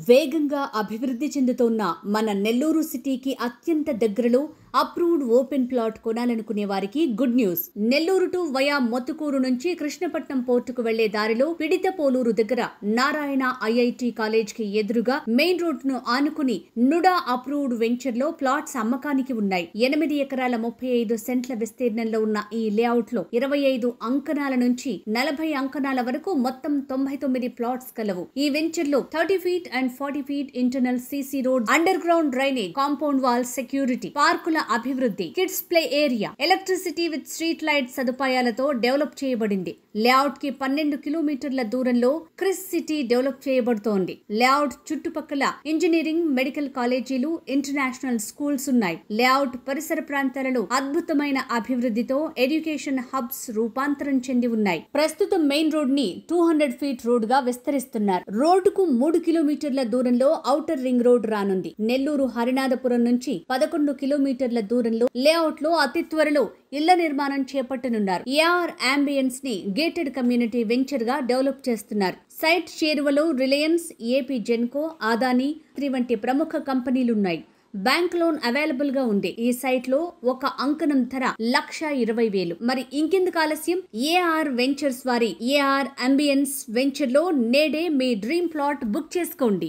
వేగంగా అభివృద్ధి చెందుతున్న మన నెల్లూరు సిటీకి అత్యంత దగ్గరలో అప్రూవ్డ్ ఓపెన్ ప్లాట్ కొనాలనుకునే వారికి good news. Nellore to via Muthukur నుంచి కృష్ణపట్నం పోర్టుకు వెళ్లే దారిలో పిడితపోలూరు దగ్గర నారాయణ ఐఐటి కాలేజ్ కి ఎదురుగా మెయిన్ రోడ్ ను ఆనుకుని నుడా అప్రూవ్డ్ వెంచర్ లో ప్లాట్స్ అమ్మకానికి ఉన్నాయి. 8 ఎకరాల 35 సెంట్ల విస్తీర్ణంలో ఉన్న ఈ లేఅవుట్ లో 25 అంకణాల నుంచి 40 అంకణాల వరకు మొత్తం 99 ప్లాట్స్ కలవు. ఈ వెంచర్ లో 30 feet and 40 feet internal CC road, underground drainage, compound wall security, పార్కుల అభివృద్ధి, kids play area, electricity with street light సదుపాయాలతో డెవలప్ చేయబడింది. లేఅవుట్ కి 12 కిలోమీటర్ల దూరంలో క్రిస్ సిటీ డెవలప్ చేయబడుతోంది. లేఅవుట్ చుట్టుపక్కల ఇంజనీరింగ్, మెడికల్ కాలేజీలు, ఇంటర్నేషనల్ స్కూల్స్ ఉన్నాయి. లేఅవుట్ పరిసర ప్రాంతాలలో అద్భుతమైన అభివృద్ధితో ఎడ్యుకేషన్ హబ్స్ రూపాంతరం చెంది ఉన్నాయి. ప్రస్తుతం మెయిన్ రోడ్ ని 200 feet రోడ్ గా విస్తరిస్తున్నారు. రోడ్డుకు 3 కిలోమీటర్ల దూరంలో ఔటర్ రింగ్ రోడ్ రానుంది. నెల్లూరు హరినాథపురం నుంచి 11 కిలోమీటర్ల దూరంలో లేఅవుట్ లో అతి త్వరలో ఇళ్ల నిర్మాణం చేపట్టనున్నారు. ఏఆర్ అంబియన్స్ ని గేటెడ్ కమ్యూనిటీ వెంచర్ గా డెవలప్ చేస్తున్నారు. సైట్ చేరువలో రిలయన్స్, ఏపీ జెన్కో, అదానీ వంటి ప్రముఖ కంపెనీలున్నాయి. బ్యాంక్ లోన్ అవైలబుల్ గా ఉంది. ఈ సైట్ లో ఒక అంకణం ధర 1,20,000. మరి ఇంకెందుకు ఆలస్యం? ఏఆర్ వెంచర్స్ వారి ఏఆర్ అంబియన్స్ వెంచర్ లో నేడే మీ డ్రీమ్ ప్లాట్ బుక్ చేసుకోండి.